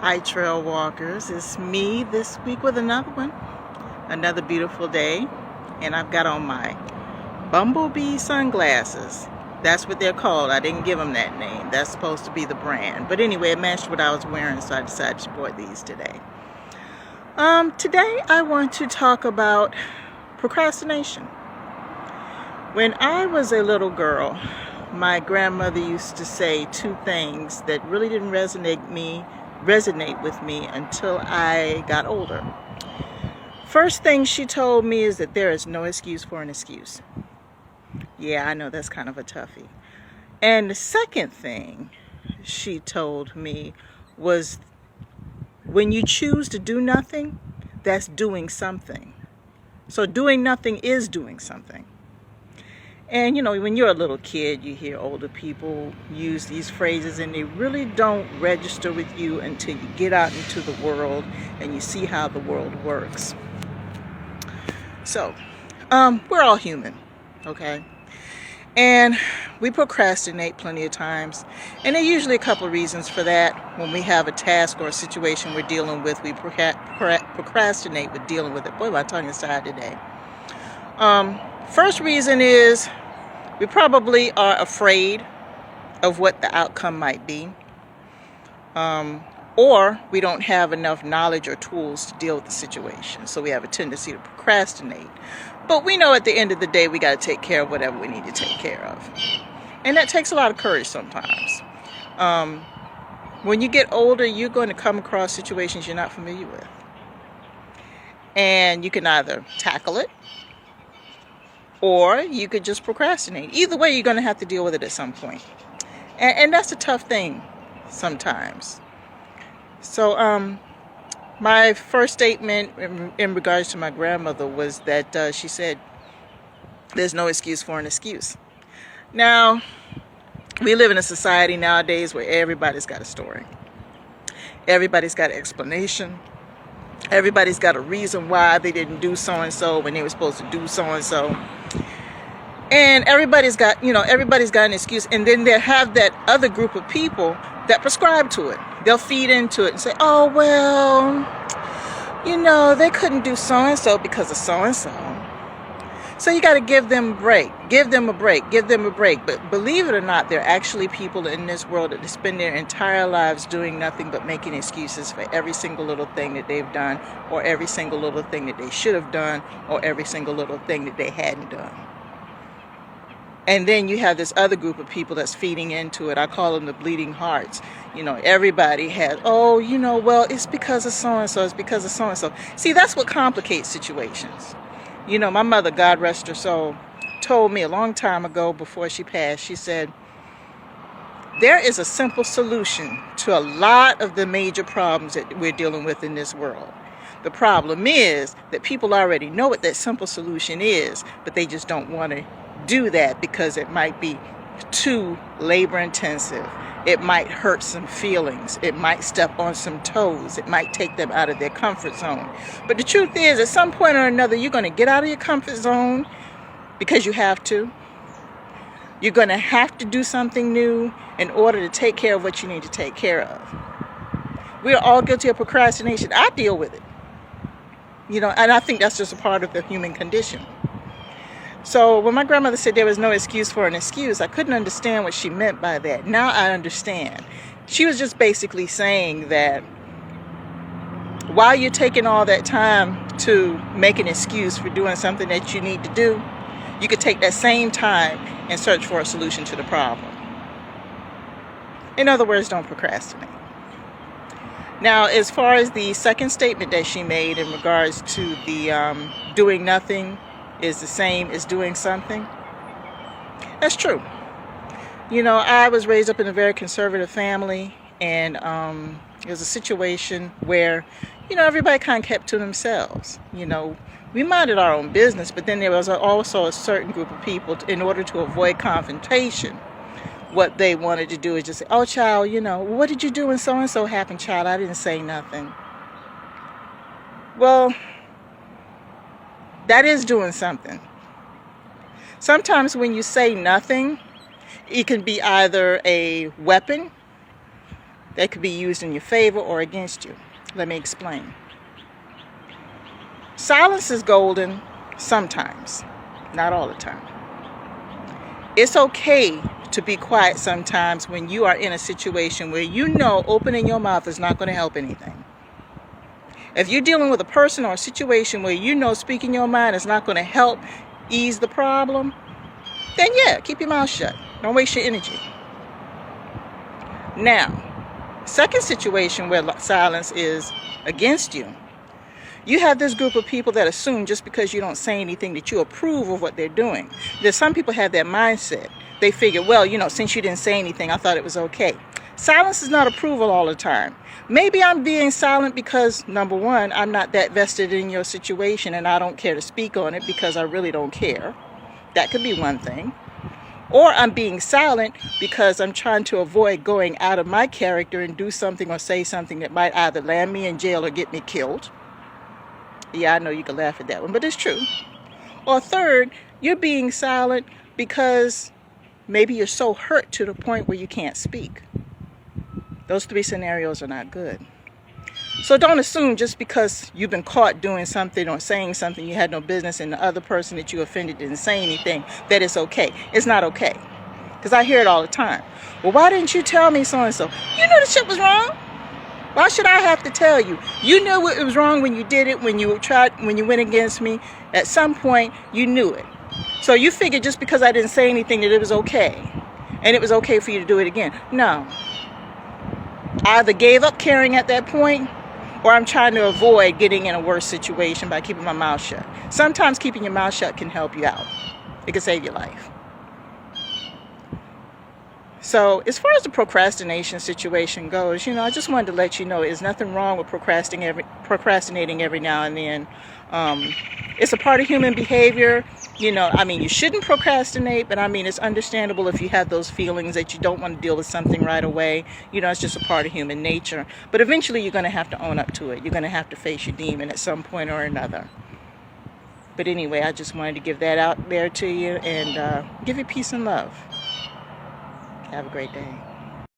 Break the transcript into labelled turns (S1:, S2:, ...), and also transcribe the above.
S1: Hi trail walkers, it's me this week with another one, another beautiful day, and I've got on my bumblebee sunglasses. That's what they're called. I didn't give them that name. That's supposed to be the brand, but anyway, it matched what I was wearing, so I decided to sport these today. Today I want to talk about procrastination. When I was a little girl, my grandmother used to say two things that really didn't resonate with me until I got older. First thing she told me is that there is no excuse for an excuse. Yeah, I know that's kind of a toughie. And the second thing she told me was, when you choose to do nothing, that's doing something. So doing nothing is doing something. And you know, when you're a little kid, you hear older people use these phrases and they really don't register with you until you get out into the world and you see how the world works. So, we're all human, okay? And we procrastinate plenty of times. And there are usually a couple of reasons for that. When we have a task or a situation we're dealing with, we procrastinate with dealing with it. Boy, my tongue is tied today. First reason is we probably are afraid of what the outcome might be. Or we don't have enough knowledge or tools to deal with the situation. So we have a tendency to procrastinate. But we know at the end of the day, we got to take care of whatever we need to take care of. And that takes a lot of courage sometimes. When you get older, you're going to come across situations you're not familiar with. And you can either tackle it, or you could just procrastinate. Either way, you're going to have to deal with it at some point. And that's a tough thing sometimes. So my first statement in regards to my grandmother was that she said, there's no excuse for an excuse. Now, we live in a society nowadays where everybody's got a story. Everybody's got an explanation. Everybody's got a reason why they didn't do so-and-so when they were supposed to do so-and-so. And everybody's got an excuse. And then they have that other group of people that prescribe to it. They'll feed into it and say, oh, well, they couldn't do so-and-so because of so-and-so. So you got to give them a break. Give them a break. But believe it or not, there are actually people in this world that spend their entire lives doing nothing but making excuses for every single little thing that they've done, or every single little thing that they should have done, or every single little thing that they hadn't done. And then you have this other group of people that's feeding into it. I call them the bleeding hearts. Everybody has, well, it's because of so-and-so. It's because of so-and-so. See, that's what complicates situations. My mother, God rest her soul, told me a long time ago before she passed, she said, there is a simple solution to a lot of the major problems that we're dealing with in this world. The problem is that people already know what that simple solution is, but they just don't want to do that because it might be too labor intensive. It might hurt some feelings. It might step on some toes. It might take them out of their comfort zone. But the truth is, at some point or another, you're going to get out of your comfort zone because you have to. You're going to have to do something new in order to take care of what you need to take care of. We're all guilty of procrastination. I deal with it. And I think that's just a part of the human condition. So when my grandmother said there was no excuse for an excuse, I couldn't understand what she meant by that. Now I understand. She was just basically saying that while you're taking all that time to make an excuse for doing something that you need to do, you could take that same time and search for a solution to the problem. In other words, don't procrastinate. Now, as far as the second statement that she made in regards to the doing nothing is the same as doing something, that's true. I was raised up in a very conservative family, and it was a situation where, everybody kind of kept to themselves. We minded our own business, but then there was also a certain group of people, in order to avoid confrontation, what they wanted to do is just say, oh, child, what did you do when so-and-so happened, child? I didn't say nothing. Well, that is doing something. Sometimes when you say nothing, it can be either a weapon that could be used in your favor or against you. Let me explain. Silence is golden sometimes, not all the time. It's okay to be quiet sometimes when you are in a situation where you know opening your mouth is not going to help anything. If you're dealing with a person or a situation where you know speaking your mind is not going to help ease the problem, then yeah, keep your mouth shut. Don't waste your energy. Now, second situation where silence is against you. You have this group of people that assume just because you don't say anything that you approve of what they're doing. There's some people have that mindset. They figure, well, since you didn't say anything, I thought it was okay. Silence is not approval all the time. Maybe I'm being silent because, number one, I'm not that vested in your situation and I don't care to speak on it because I really don't care. That could be one thing. Or I'm being silent because I'm trying to avoid going out of my character and do something or say something that might either land me in jail or get me killed. Yeah, I know you can laugh at that one, but it's true. Or third, you're being silent because maybe you're so hurt to the point where you can't speak. Those three scenarios are not good. So don't assume just because you've been caught doing something or saying something you had no business and the other person that you offended didn't say anything, that it's okay. It's not okay. Because I hear it all the time. Well, why didn't you tell me so-and-so? You knew the shit was wrong. Why should I have to tell you? You knew it was wrong when you did it, when you went against me. At some point, you knew it. So you figured just because I didn't say anything that it was okay. And it was okay for you to do it again. No. I either gave up caring at that point, or I'm trying to avoid getting in a worse situation by keeping my mouth shut. Sometimes keeping your mouth shut can help you out. It can save your life. So as far as the procrastination situation goes, I just wanted to let you know there's nothing wrong with procrastinating every now and then. It's a part of human behavior. You shouldn't procrastinate, but it's understandable if you have those feelings that you don't want to deal with something right away. It's just a part of human nature. But eventually you're going to have to own up to it. You're going to have to face your demon at some point or another. But anyway, I just wanted to give that out there to you and give you peace and love. Have a great day.